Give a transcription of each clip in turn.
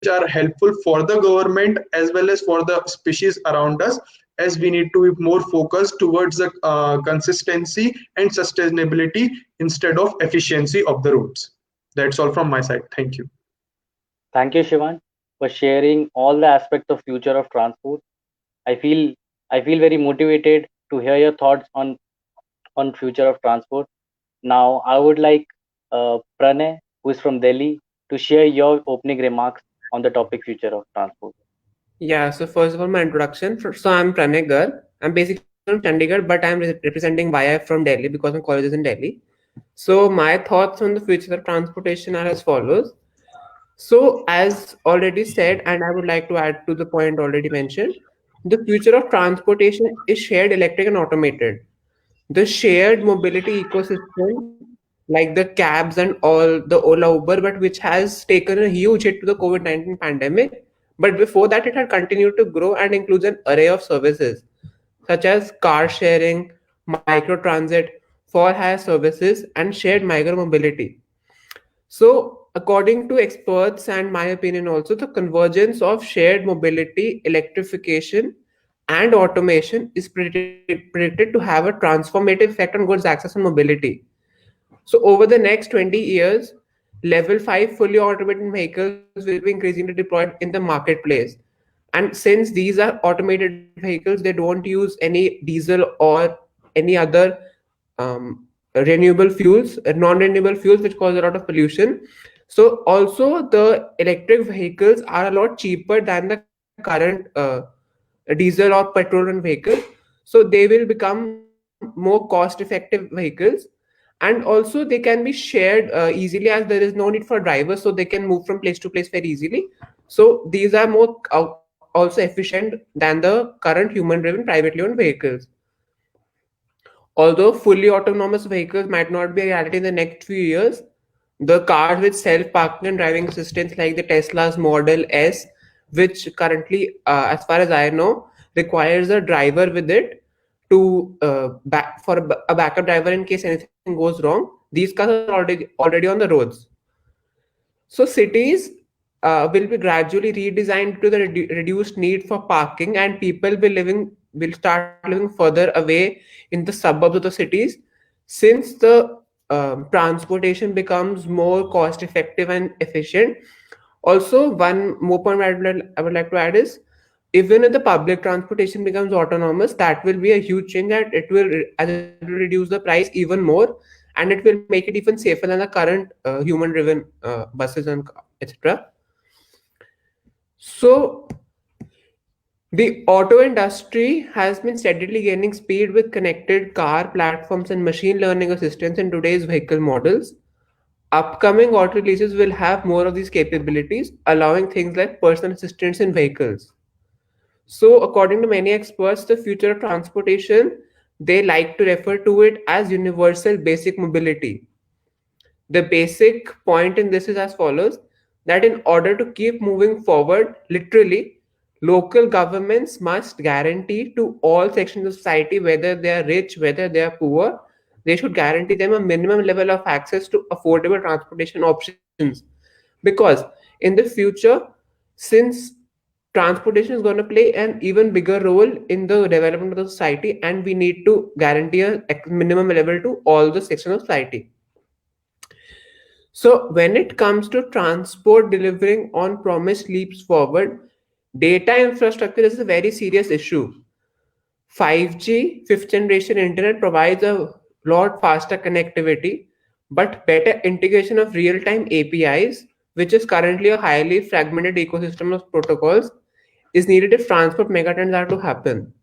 which are helpful for the government as well as for the species around us, as we need to be more focused towards the consistency and sustainability instead of efficiency of the roads. That's all from my side. Thank you. Thank you, Shivan, for sharing all the aspects of future of transport. I feel I feel very motivated to hear your thoughts on future of transport. Now, I would like Pranay, who is from Delhi, to share your opening remarks on the topic future of transport. Yeah, so first of all, my introduction. So I'm Pranay Garg. I'm basically from Chandigarh, but I'm representing YF from Delhi because my college is in Delhi. So my thoughts on the future of transportation are as follows. So as already said, and I would like to add to the point already mentioned, the future of transportation is shared, electric, and automated. The shared mobility ecosystem, like the cabs and all the Ola Uber, but which has taken a huge hit to the COVID-19 pandemic. But before that, it had continued to grow and includes an array of services such as car sharing, micro transit, for hire services, and shared micro mobility. So, according to experts and my opinion also, the convergence of shared mobility, electrification, and automation is predicted to have a transformative effect on goods access and mobility. So, over the next 20 years, level 5 fully automated vehicles will be increasingly deployed in the marketplace. And since these are automated vehicles, they don't use any diesel or any other renewable fuels, non-renewable fuels, which cause a lot of pollution. So also the electric vehicles are a lot cheaper than the current diesel or petrol run vehicles. So they will become more cost-effective vehicles, and also they can be shared easily, as there is no need for drivers, so they can move from place to place very easily. So these are more also efficient than the current human-driven privately owned vehicles. Although fully autonomous vehicles might not be a reality in the next few years, the cars with self-parking and driving assistance like the Tesla's Model S, which currently, as far as I know, requires a driver with it to for a backup driver in case anything goes wrong. These cars are already on the roads. So cities will be gradually redesigned to the reduced need for parking, and people will start living further away in the suburbs of the cities, since the transportation becomes more cost effective and efficient. Also, one more point I would like to add is, even if the public transportation becomes autonomous, that will be a huge change, that as it will reduce the price even more, and it will make it even safer than the current human driven buses and etc. So the auto industry has been steadily gaining speed with connected car platforms and machine learning assistance in today's vehicle models. Upcoming auto releases will have more of these capabilities, allowing things like personal assistants in vehicles. So, according to many experts, the future of transportation, they like to refer to it as universal basic mobility. The basic point in this is as follows, that in order to keep moving forward, literally, local governments must guarantee to all sections of society, whether they are rich, whether they are poor, they should guarantee them a minimum level of access to affordable transportation options. Because in the future, since transportation is going to play an even bigger role in the development of the society, and we need to guarantee a minimum level to all the sections of society. So, when it comes to transport delivering on promised leaps forward, data infrastructure is a very serious issue. 5G, fifth generation internet, provides a lot faster connectivity, but better integration of real time APIs, which is currently a highly fragmented ecosystem of protocols, is needed if transport megatrends are to happen.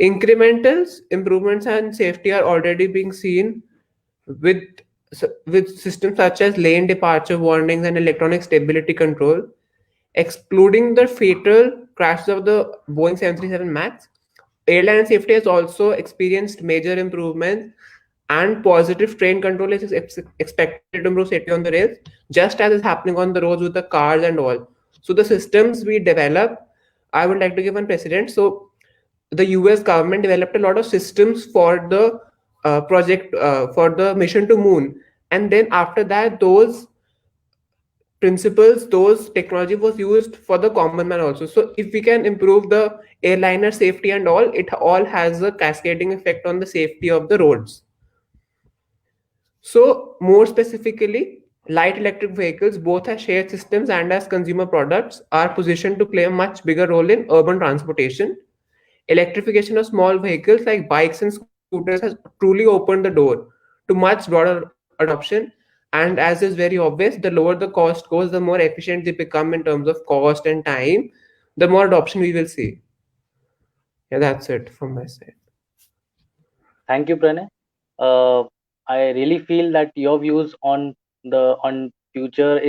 Incremental improvements and safety are already being seen with with systems such as lane departure warnings and electronic stability control, excluding the fatal crashes of the Boeing 737 Max. Airline safety has also experienced major improvements, and positive train control is expected to improve safety on the rails, just as is happening on the roads with the cars and all. So the systems we develop, I would like to give one precedent. So the US government developed a lot of systems for the project for the mission to moon, and then after that, those principles, those technology was used for the common man also. So if we can improve the airliner safety and all, it all has a cascading effect on the safety of the roads. So more specifically, light electric vehicles, both as shared systems and as consumer products, are positioned to play a much bigger role in urban transportation. Electrification of small vehicles like bikes and scooters has truly opened the door to much broader adoption. And as is very obvious, the lower the cost goes, the more efficient they become in terms of cost and time, the more adoption we will see. Yeah, that's it from my side. Thank you, Pranay. Uh, I really feel that your views on future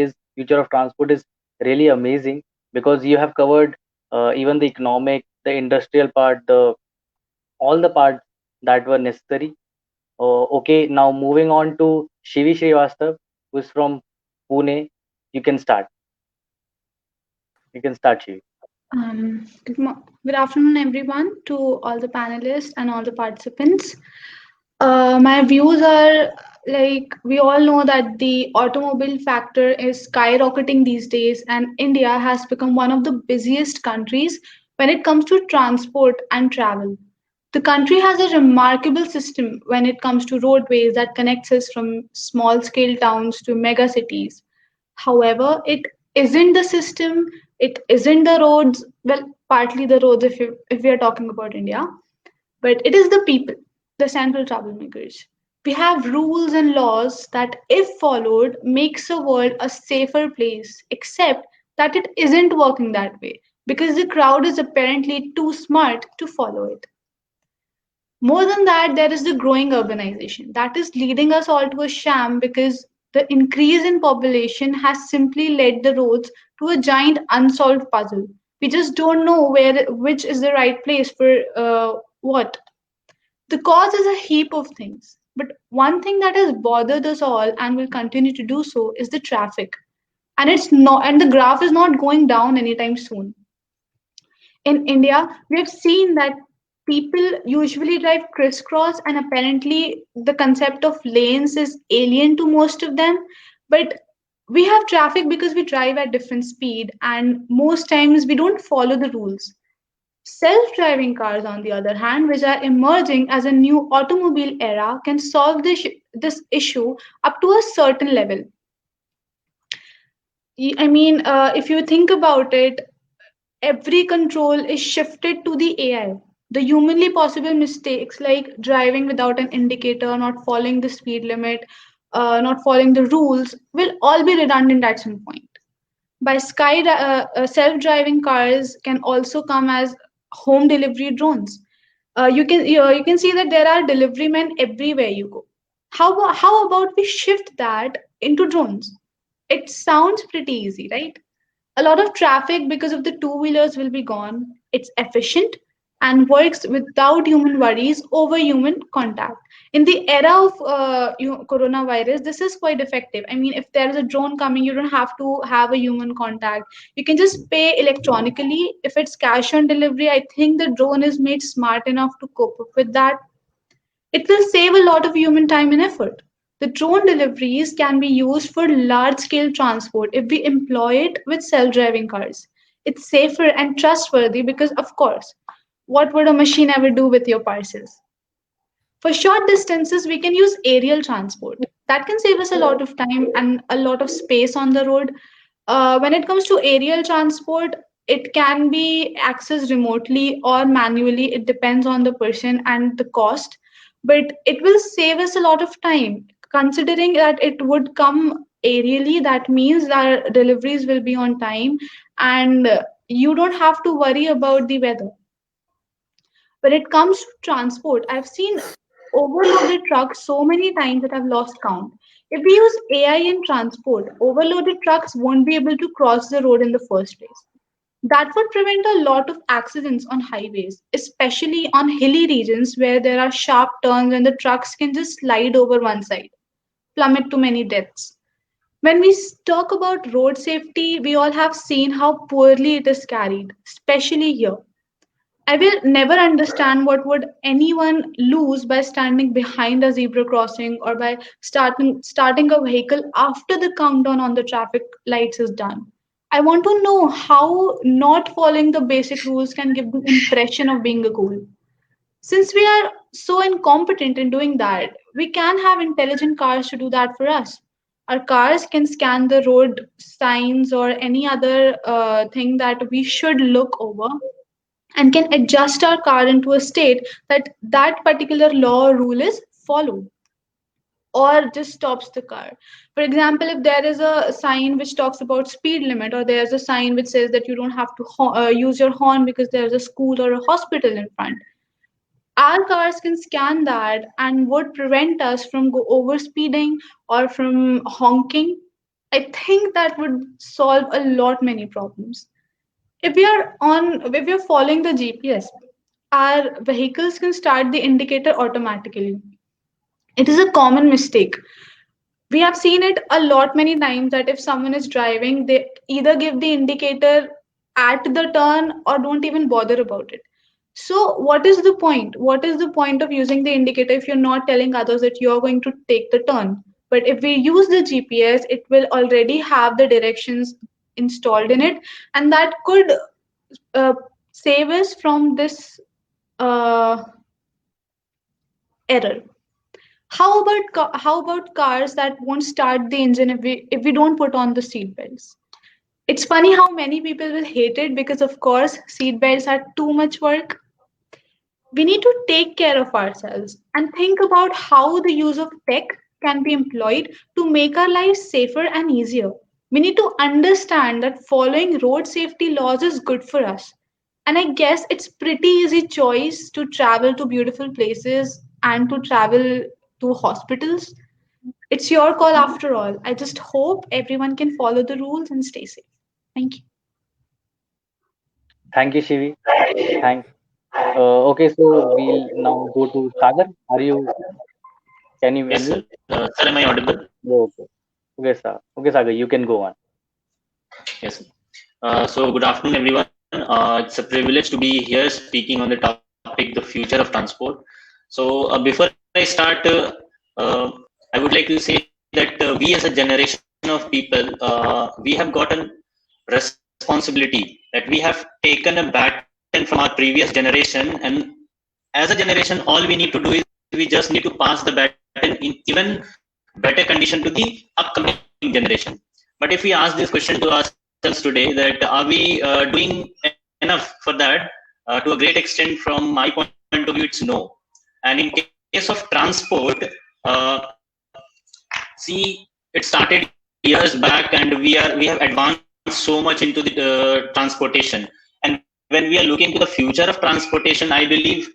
of transport is really amazing, because you have covered even the economic, the industrial part, the all the parts that were necessary. Okay, now moving on to Shivi Srivastav, who is from Pune. You can start. You can start, Shivi. Good afternoon, everyone, to all the panelists and all the participants. My views are like we all know that the automobile factor is skyrocketing these days, and India has become one of the busiest countries when it comes to transport and travel. The country has a remarkable system when it comes to roadways that connects us from small scale towns to mega cities. However, it isn't the system, it isn't the roads, well, partly the roads if we are talking about India, but it is the people, the central troublemakers. We have rules and laws that, if followed, makes the world a safer place, except that it isn't working that way because the crowd is apparently too smart to follow it. More than that, there is the growing urbanization that is leading us all to a sham because the increase in population has simply led the roads to a giant unsolved puzzle. We just don't know which is the right place for what. The cause is a heap of things, but one thing that has bothered us all and will continue to do so is the traffic. And the graph is not going down anytime soon. In India, we have seen that people usually drive crisscross, and apparently the concept of lanes is alien to most of them. But we have traffic because we drive at different speed, and most times we don't follow the rules. Self-driving cars, on the other hand, which are emerging as a new automobile era, can solve this issue up to a certain level. If you think about it, every control is shifted to the AI. The humanly possible mistakes like driving without an indicator, not following the speed limit, not following the rules will all be redundant at some point. Self-driving cars can also come as home delivery drones. You can see that there are delivery men everywhere you go. How about we shift that into drones? It sounds pretty easy, right? A lot of traffic because of the two-wheelers will be gone. It's efficient and works without human worries over human contact. In the era of coronavirus, this is quite effective. I mean, if there is a drone coming, you don't have to have a human contact. You can just pay electronically. If it's cash on delivery, I think the drone is made smart enough to cope up with that. It will save a lot of human time and effort. The drone deliveries can be used for large scale transport if we employ it with self driving cars. It's safer and trustworthy because, of course, what would a machine ever do with your parcels? For short distances, we can use aerial transport. That can save us a lot of time and a lot of space on the road. When it comes to aerial transport, it can be accessed remotely or manually. It depends on the person and the cost, but it will save us a lot of time. Considering that it would come aerially, that means that deliveries will be on time, and you don't have to worry about the weather. When it comes to transport, I've seen overloaded trucks so many times that I've lost count. If we use AI in transport, overloaded trucks won't be able to cross the road in the first place. That would prevent a lot of accidents on highways, especially on hilly regions where there are sharp turns and the trucks can just slide over one side, plummet to many deaths. When we talk about road safety, we all have seen how poorly it is carried, especially here. I will never understand what would anyone lose by standing behind a zebra crossing or by starting a vehicle after the countdown on the traffic lights is done. I want to know how not following the basic rules can give the impression of being a cool. Since we are so incompetent in doing that, we can have intelligent cars to do that for us. Our cars can scan the road signs or any other thing that we should look over and can adjust our car into a state that that particular law or rule is followed or just stops the car. For example, if there is a sign which talks about speed limit or there's a sign which says that you don't have to use your horn because there's a school or a hospital in front, our cars can scan that and would prevent us from go over speeding or from honking. I think that would solve a lot many problems. If we are following the GPS, our vehicles can start the indicator automatically. It is a common mistake. We have seen it a lot many times that if someone is driving, they either give the indicator at the turn or don't even bother about it. So, what is the point? What is the point of using the indicator if you're not telling others that you're going to take the turn? But if we use the GPS, it will already have the directions installed in it, and that could uh, save us from this uh, error. How about cars that won't start the engine if we don't put on the seat belts? It's funny how many people will hate it because of course seat belts are too much work. We need to take care of ourselves and think about how the use of tech can be employed to make our lives safer and easier. We need to understand that following road safety laws is good for us. And I guess it's pretty easy choice to travel to beautiful places and to travel to hospitals. It's your call after all. I just hope everyone can follow the rules and stay safe. Thank you. Thank you, Shivi. Thanks. Okay, so we'll now go to Sagar. Can you Yes, sir. unmute? Sir, am I audible? Yeah, okay. Okay, Sagar, you can go on. Yes. So, good afternoon, everyone. It's a privilege to be here speaking on the topic, the future of transport. So, before I start, uh, I would like to say that we as a generation of people, we have gotten responsibility that we have taken a baton from our previous generation, and as a generation, all we need to do is we just need to pass the baton in even better condition to the upcoming generation. But if we ask this question to ourselves today, that are we doing enough for that? To a great extent, from my point of view, it's no. And in case of transport, uh, see, it started years back, and we have advanced so much into the transportation. And when we are looking to the future of transportation, I believe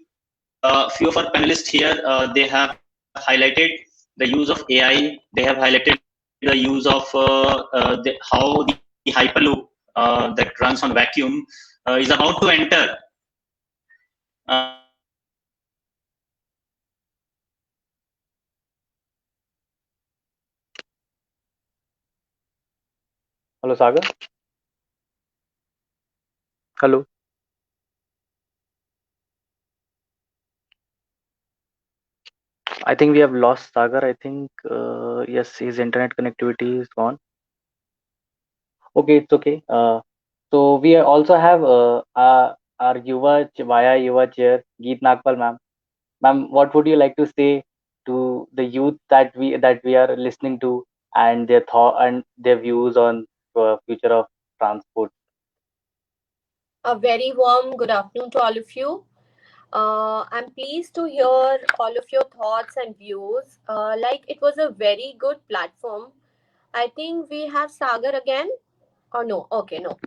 few of our panelists here they have highlighted the use of AI. They have highlighted the use of how the hyperloop that runs on vacuum is about to enter. Hello, Sagar. Hello. I think we have lost Sagar. I think yes, his internet connectivity is gone. Okay, it's okay. So we also have our Yuva chair, Geet Nagpal ma'am. Ma'am, what would you like to say to the youth that we are listening to and their thought and their views on the future of transport? A very warm good afternoon to all of you. I'm pleased to hear all of your thoughts and views. Like it was a very good platform. I think we have Sagar again, or no? Okay, no.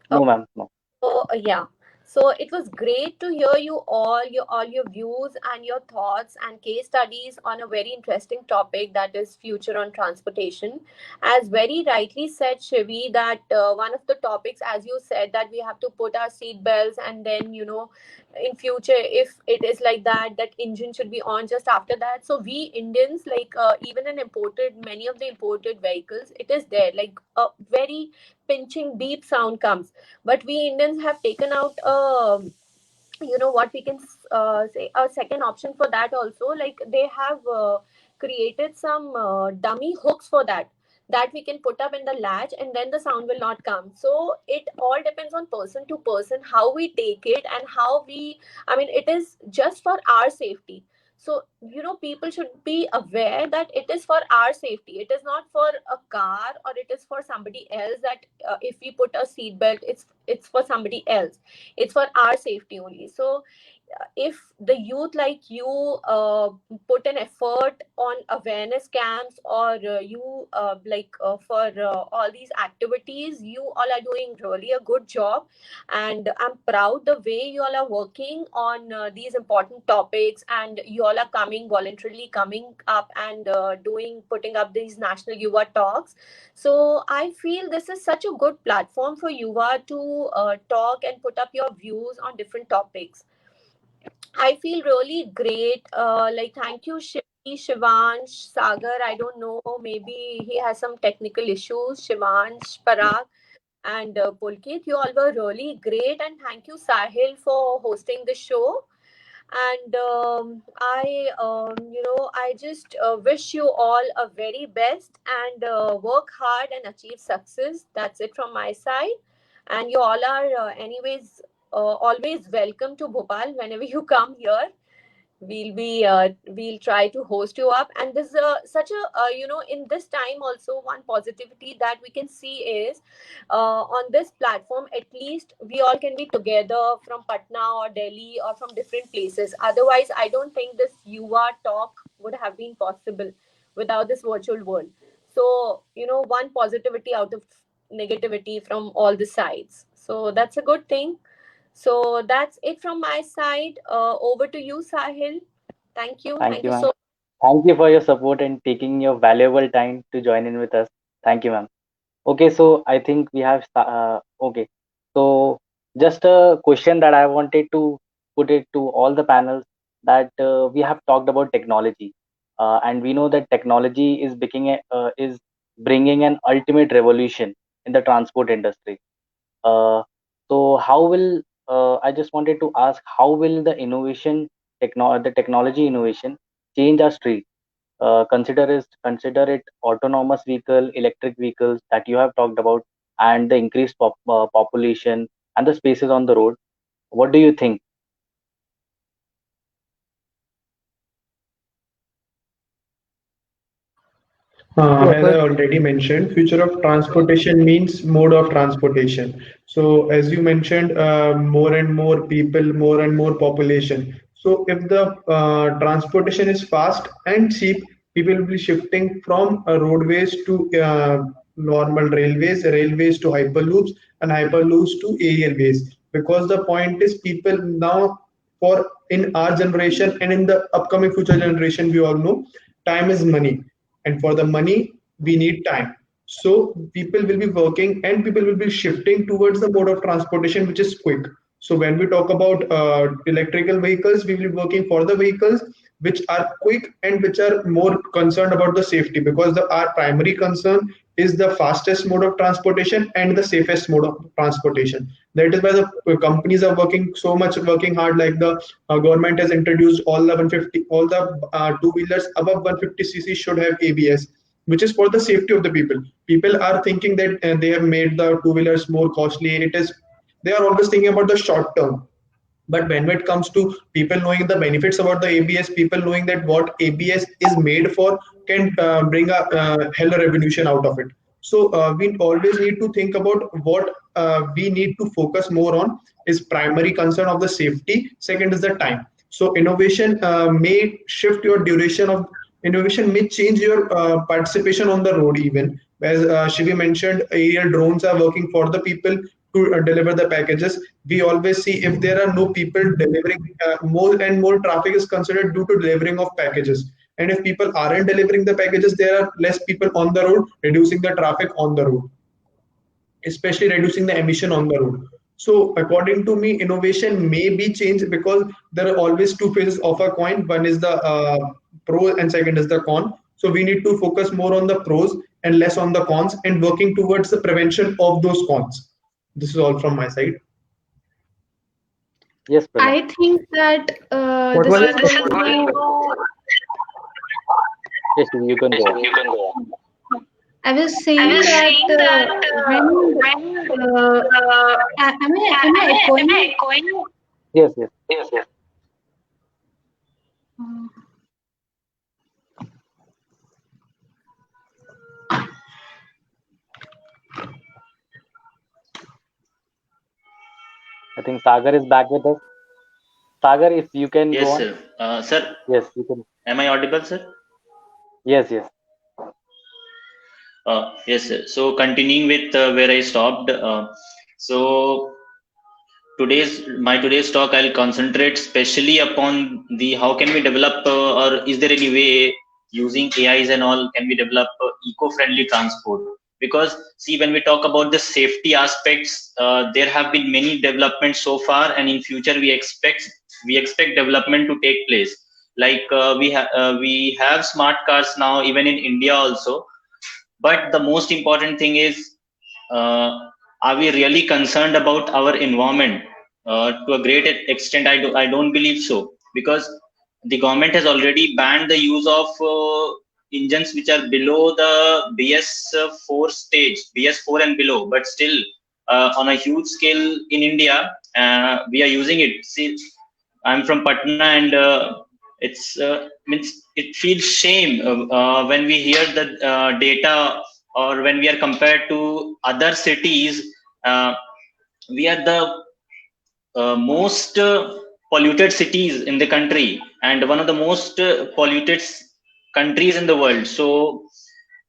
No, ma'am, no. So yeah. So it was great to hear you all your views and your thoughts and case studies on a very interesting topic, that is future on transportation. As very rightly said Shivi, that one of the topics, as you said, that we have to put our seat belts, and then in future if it is like that, that engine should be on just after that. So we Indians, like even in imported, many of the imported vehicles, it is there like a very pinching beep sound comes, but we Indians have taken out a what we can say, a second option for that also, like they have created some dummy hooks for that we can put up in the latch, and then the sound will not come. So it all depends on person to person how we take it, and how we, I mean, it is just for our safety. So people should be aware that it is for our safety, it is not for a car, or it is for somebody else, that if we put a seat belt, it's for somebody else. It's for our safety only. So if the youth like you put an effort on awareness camps, or you for all these activities, you all are doing really a good job, and I'm proud the way you all are working on these important topics, and you all are coming voluntarily, coming up and putting up these national yuva talks. So I feel this is such a good platform for yuva to talk and put up your views on different topics. I feel really great. Thank you, Shivansh, Sagar. I don't know, maybe he has some technical issues. Shivansh, Parag, and Pulkit, you all were really great. And thank you, Sahil, for hosting the show. And I just wish you all a very best, and work hard and achieve success. That's it from my side. And you all are, anyways, always welcome to Bhopal whenever you come here. We'll try to host you up. And this is such a in this time also, one positivity that we can see is on this platform, at least we all can be together from Patna or Delhi or from different places. Otherwise, I don't think this yuva talk would have been possible without this virtual world. So one positivity out of negativity from all the sides, so that's a good thing. So that's it from my side. Over to you, Sahil. Thank you. Thank you, ma'am. So Thank you for your support and taking your valuable time to join in with us. Thank you, ma'am. Okay, so I think we have okay. So just a question that I wanted to put it to all the panels, that we have talked about technology, and we know that technology is bringing an ultimate revolution in the transport industry. So how will I just wanted to ask, how will the technology innovation change our street? Consider it autonomous vehicle, electric vehicles that you have talked about, and the increased population and the spaces on the road. What do you think? As I already mentioned, future of transportation means mode of transportation. So as you mentioned, more and more people, more and more population. So if the transportation is fast and cheap, people will be shifting from roadways to normal railways, railways to hyperloops, and hyperloops to airways. Because the point is, people now, for in our generation and in the upcoming future generation, we all know time is money, and for the money we need time. So people will be working and people will be shifting towards the mode of transportation which is quick. So when we talk about electrical vehicles, we will be working for the vehicles which are quick and which are more concerned about the safety, because our primary concern is the fastest mode of transportation and the safest mode of transportation. That is why the companies are working so much, working hard. Like the government has introduced all the two wheelers above 150 cc should have ABS, which is for the safety of the people. People are thinking that they have made the two wheelers more costly. They are always thinking about the short term. But when it comes to people knowing the benefits about the ABS, people knowing that what ABS is made for can bring a hell revolution out of it. So we always need to think about what we need to focus more on is primary concern of the safety. Second is the time. So innovation may shift your duration of innovation, may change your participation on the road even. As Shivi mentioned, aerial drones are working for the people to deliver the packages. We always see if there are no people delivering, more and more traffic is considered due to delivering of packages. And if people aren't delivering the packages, there are less people on the road, reducing the traffic on the road, especially reducing the emission on the road. So according to me, innovation may be changed because there are always two faces of a coin. One is the pro and second is the con. So we need to focus more on the pros and less on the cons, and working towards the prevention of those cons. This is all from my side. Yes, Pranav. I think that What this was is it? going to. Yes, you can go on. I was saying that when am I echoing? Yes, yes. Uh, I think Sagar is back with us. Sagar, if you can go Yes, on. sir. Sir, Yes, you can. am I audible, sir? Yes, yes. Yes, sir. So continuing with where I stopped. So today's talk, I'll concentrate specially upon the how can we develop or is there any way using AIs and all can we develop eco-friendly transport? Because see, when we talk about the safety aspects, there have been many developments so far, and in future we expect development to take place. Like we have smart cars now, even in India also. But the most important thing is, uh, are we really concerned about our environment? To a great extent, I don't believe so, because the government has already banned the use of engines which are below the BS4 stage, BS4 and below. But still, on a huge scale in India, we are using it. See, I'm from Patna, and it's means it feels shame when we hear the data, or when we are compared to other cities. Uh, we are the most polluted cities in the country, and one of the most polluted countries in the world. So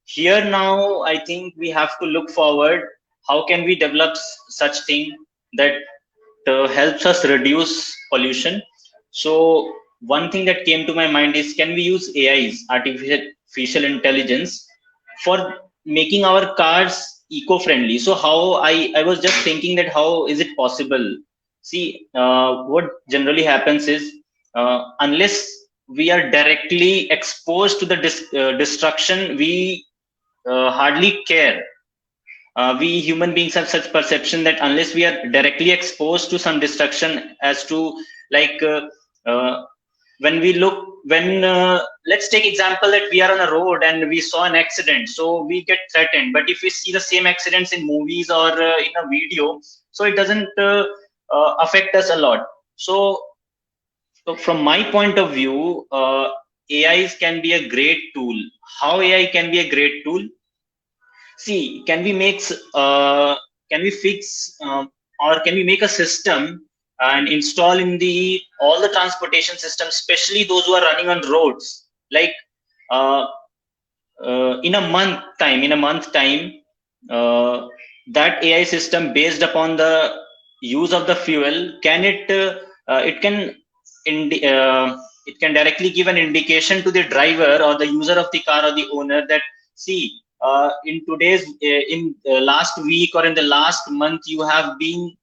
here now, I think we have to look forward. How can we develop such thing that helps us reduce pollution? So one thing that came to my mind is, can we use AIs, artificial intelligence, for making our cars eco-friendly? So how I was just thinking that how is it possible? See, what generally happens is, unless we are directly exposed to the destruction, we hardly care. We human beings have such perception that unless we are directly exposed to some destruction, as to like uh, when we look, when let's take example that we are on a road and we saw an accident, so we get threatened. But if we see the same accidents in movies or in a video, so it doesn't affect us a lot. So from my point of view, AIs can be a great tool. How AI can be a great tool? See, can we fix or can we make a system and install in the all the transportation systems, especially those who are running on roads, like uh, in a month time, uh, that AI system, based upon the use of the fuel, it can it can directly give an indication to the driver or the user of the car or the owner that, see, in last week or in the last month, you have been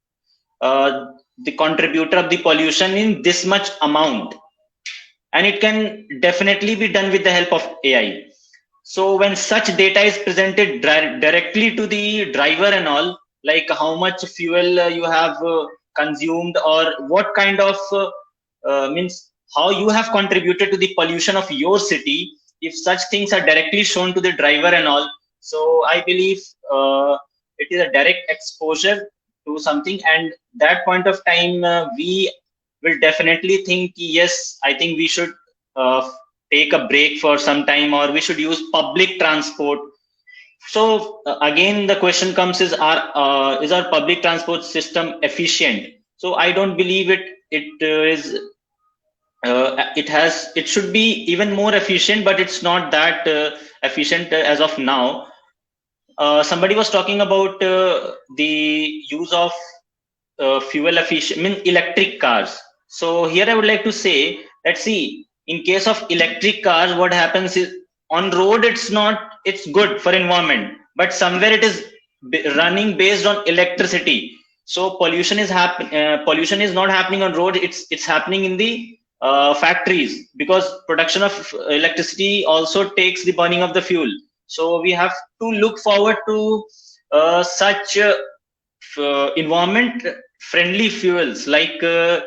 the contributor of the pollution in this much amount, and it can definitely be done with the help of AI. So when such data is presented directly to the driver and all, like how much fuel you have consumed, or what kind of means how you have contributed to the pollution of your city, if such things are directly shown to the driver and all, so I believe it is a direct exposure to something, and that point of time we will definitely think, yes, I think we should take a break for some time, or we should use public transport. So again the question comes, is our public transport system efficient? So I don't believe it should be even more efficient, but it's not that efficient as of now. Somebody was talking about the use of fuel efficient, electric cars. So here I would like to say that, see, in case of electric cars, what happens is, on road it's good for environment, but somewhere it is running based on electricity. So pollution is not happening on road, it's happening in the factories, because production of electricity also takes the burning of the fuel. So we have to look forward to such environment friendly fuels like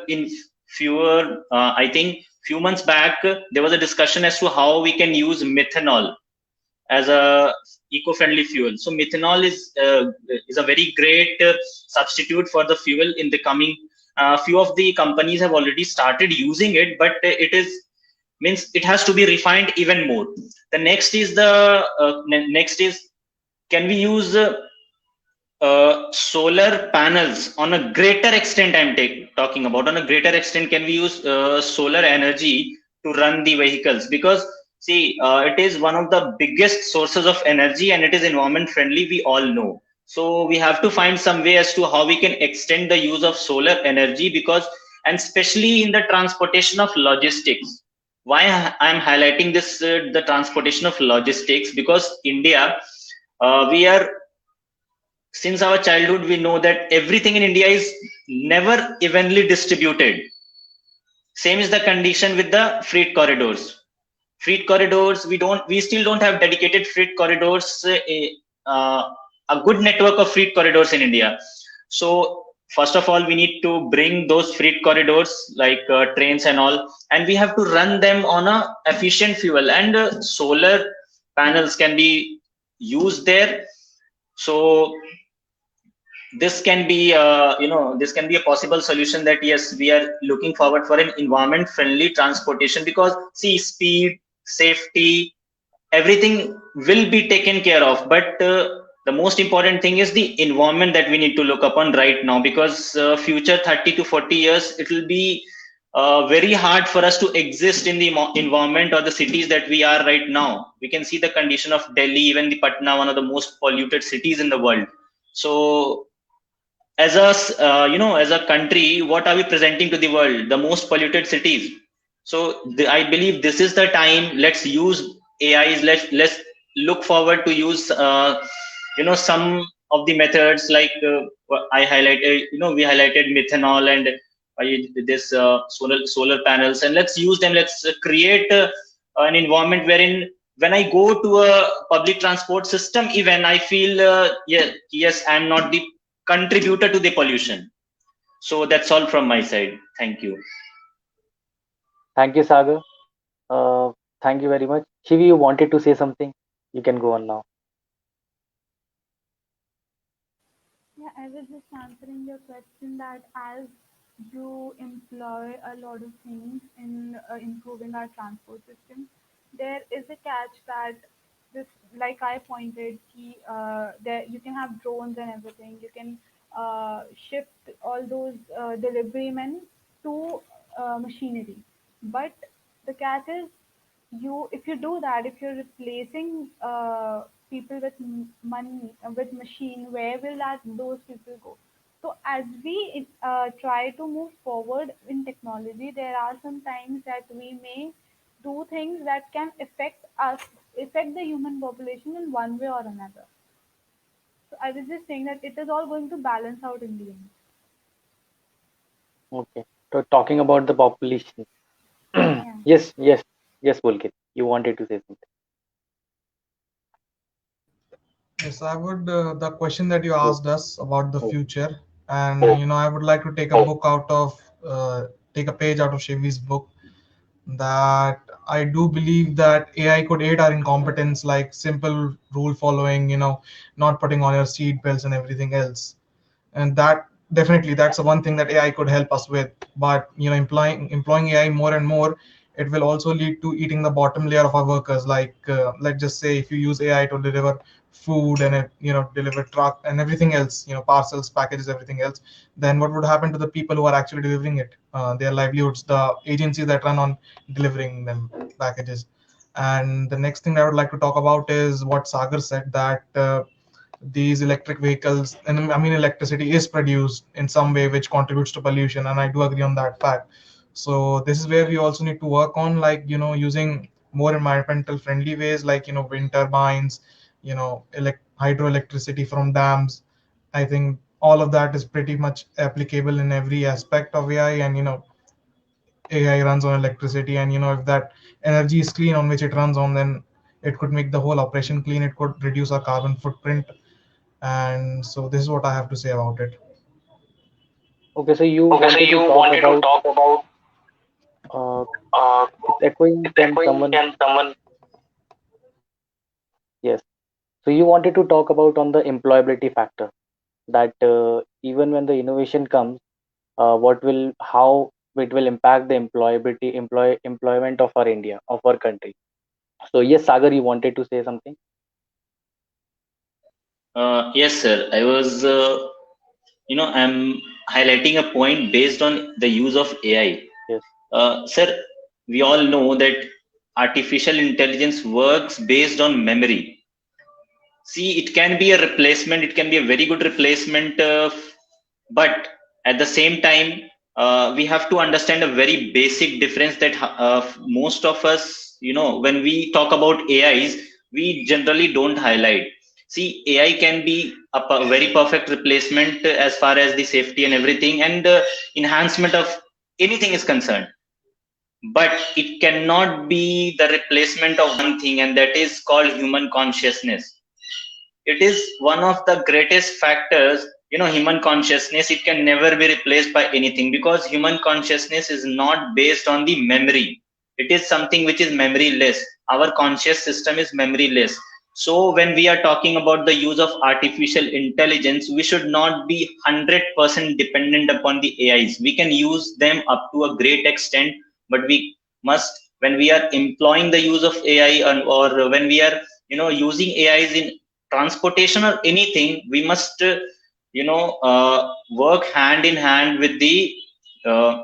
in fewer I think few months back there was a discussion as to how we can use methanol as a eco-friendly fuel. So methanol is a very great substitute for the fuel in the coming. Few of the companies have already started using it, but it is means it has to be refined even more. The next is next is, can we use solar panels on a greater extent? Talking about on a greater extent, can we use solar energy to run the vehicles? Because see, it is one of the biggest sources of energy and it is environment friendly, we all know. So we have to find some way as to how we can extend the use of solar energy, because, and especially in the transportation of logistics. Why I'm highlighting this, the transportation of logistics, because India, we are, since our childhood we know that everything in India is never evenly distributed. Same is the condition with the freight corridors. We still don't have dedicated freight corridors, uh, a good network of freight corridors in India. So first of all we need to bring those freight corridors like trains and all, and we have to run them on a efficient fuel, and solar panels can be used there. So this can be this can be a possible solution, that yes, we are looking forward for an environment friendly transportation, because see, speed, safety, everything will be taken care of, but the most important thing is the environment that we need to look upon right now, because future 30 to 40 years it will be very hard for us to exist in the environment or the cities that we are right now. We can see the condition of Delhi, even the Patna, one of the most polluted cities in the world. So as a as a country, what are we presenting to the world? The most polluted cities. So I believe this is the time. Let's use AIs. Let's look forward to use some of the methods like I highlighted. We highlighted methanol and this solar panels, and let's use them. Let's create an environment wherein when I go to a public transport system, even I feel yes, I'm not the contributor to the pollution. So that's all from my side. Thank you. Thank you, Sagar. Uh, Thank you very much. Shivi, you wanted to say something? You can go on now. Yeah, I was just answering your question that as you employ a lot of things in improving our transport system, there is a catch that this, like I pointed, there you can have drones and everything. You can shift all those delivery men to machinery, but the catch is you if you do that, if you're replacing people with money with machine, where will that those people go? So as we try to move forward in technology, there are some times that we may do things that can affect the human population in one way or another. So I was just saying that it is all going to balance out in the end. Okay. So talking about the population. Yeah. Yes, Pulkit. You wanted to say something. Yes, I would. The question that you asked us about the Oh, future, and I would like to take a book out of, take a page out of Shivi's book. That I do believe that AI could aid our incompetence, like simple rule following, not putting on your seat belts and everything else. And that definitely, that's the one thing that AI could help us with. But employing AI more and more, it will also lead to eating the bottom layer of our workers. Like let's just say if you use AI to deliver food and it, deliver truck and everything else, parcels, packages, everything else, then what would happen to the people who are actually delivering it? Their livelihoods, the agencies that run on delivering them packages. And the next thing I would like to talk about is what Sagar said, that these electric vehicles, and I mean electricity is produced in some way which contributes to pollution, and I do agree on that fact. So this is where we also need to work on, like using more environmental friendly ways, like wind turbines, hydroelectricity from dams. I think all of that is pretty much applicable in every aspect of AI. And AI runs on electricity, and if that energy is clean on which it runs on, then it could make the whole operation clean, it could reduce our carbon footprint. And so this is what I have to say about it. Okay, so you Okay, so wanted to you talk wanted to about, talk about uh, uh, it's echoing. it's Can echoing. someone? Can someone? Yes. So you wanted to talk about on the employability factor, that even when the innovation comes, how it will impact the employment of our India, of our country. So yes, Sagar, you wanted to say something? Yes, sir. I'm highlighting a point based on the use of AI. Yes. Sir, we all know that artificial intelligence works based on memory. See, it can be a replacement, it can be a very good replacement, but at the same time, we have to understand a very basic difference that most of us, when we talk about AIs, we generally don't highlight. See, AI can be a very perfect replacement as far as the safety and everything and enhancement of anything is concerned, but it cannot be the replacement of one thing, and that is called human consciousness. It is one of the greatest factors. Human consciousness, it can never be replaced by anything, because human consciousness is not based on the memory. It is something which is memoryless. Our conscious system is memoryless. So when we are talking about the use of artificial intelligence, we should not be 100% dependent upon the AIs. We can use them up to a great extent, but we must, when we are employing the use of AI, or when we are using AIs in transportation or anything, we must work hand in hand with the uh,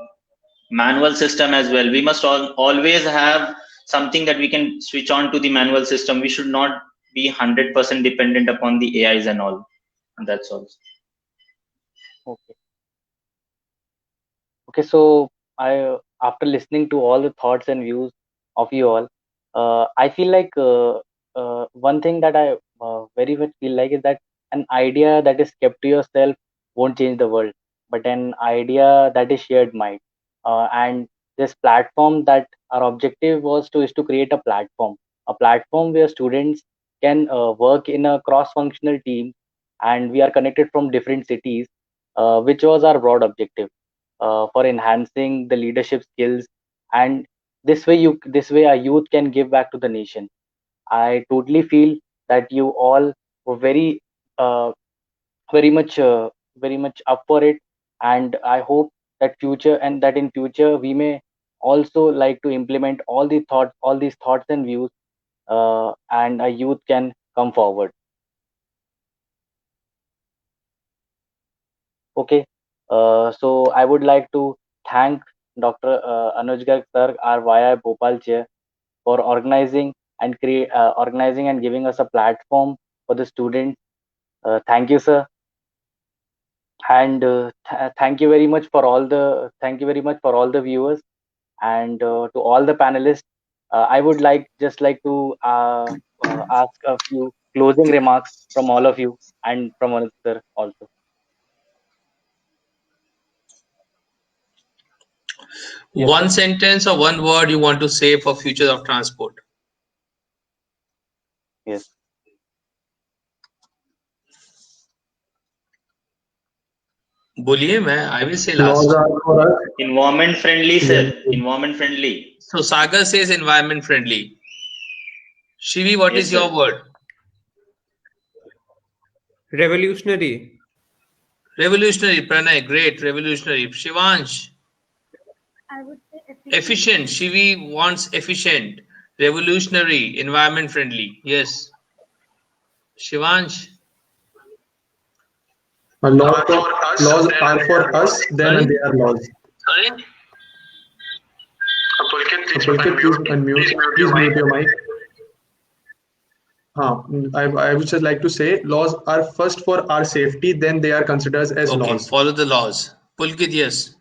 manual system as well. We must always have something that we can switch on to the manual system. We should not be 100% dependent upon the AIs and all, and that's all. Okay. Okay. So after listening to all the thoughts and views of you all, I feel like one thing that I very much feel like is that an idea that is kept to yourself won't change the world, but an idea that is shared might. And this platform, that our objective was to is to create a platform where students can work in a cross-functional team, and we are connected from different cities, which was our broad objective for enhancing the leadership skills. And this way our youth can give back to the nation. I totally feel that you all were uh, very much very much up for it, and I hope that in future we may also like to implement all these thoughts and views, and a youth can come forward. Okay. So I would like to thank Dr. Anuj Garg sir, our YI Bhopal chair, for organizing and giving us a platform for the students. Thank you, sir, and thank you very much for all the viewers, and to all the panelists. I would like to ask a few closing remarks from all of you and from Anuj sir also. Yes, One sir. sentence or one word you want to say for future of transport? Yes. बोलिए मैं I will say Laws last. are for us. Environment friendly, sir. Yes. Environment friendly. So Sagar says environment friendly. Shivi, what Yes, is your sir. word? Revolutionary. Revolutionary. Pranay, great. Revolutionary. Shivansh, I would say efficient. Shivi wants efficient. Revolutionary. Environment friendly. Yes. Shivansh. Laws are for us, then Sorry. they are laws. Sorry. Pulkit, please unmute. Please mute your mic. I would just like to say laws are first for our safety, then they are considered as Okay. laws. Follow the laws. Pulkit, yes.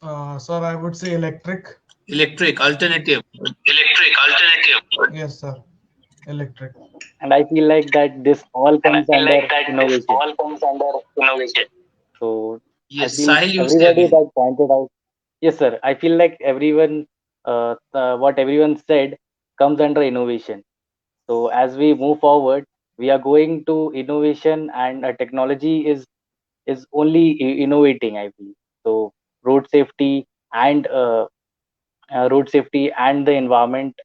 Sir, I would say electric. Electric. Alternative. Electric. Alternative. Yes, sir. Electric. And I feel like that this all And I comes feel under like that this innovation. all comes under innovation. So I Yes. feel Sahil, you say everybody again. that pointed out, yes, sir. I feel like what everyone said comes under innovation. So as we move forward, we are going to innovation, and technology is is only innovating, I believe. So road safety and the environment,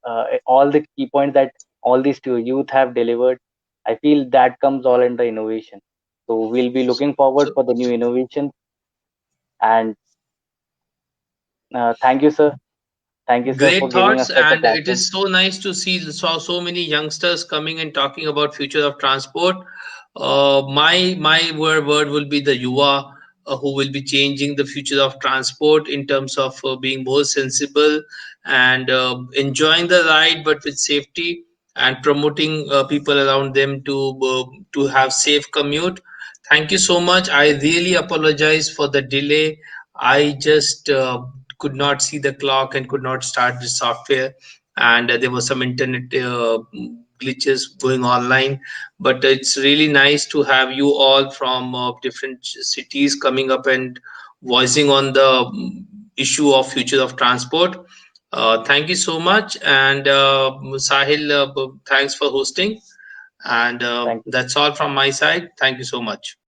all the key points that all these two youth have delivered, I feel that comes all under innovation. So we'll be looking forward So for the new innovation. And thank you, sir. Thank you, sir, for great giving thoughts, us such a and it platform. is so nice to see so many youngsters coming and talking about future of transport. My word will be the Yuva, who will be changing the future of transport in terms of being more sensible and enjoying the ride, but with safety, and promoting people around them to have safe commute. Thank you so much. I really apologize for the delay. I just could not see the clock and could not start the software, and there was some internet glitches going online. But it's really nice to have you all from different cities coming up and voicing on the issue of future of transport. Thank you so much, and Sahil, thanks for hosting. And Thank you. that's all from my side. Thank you so much.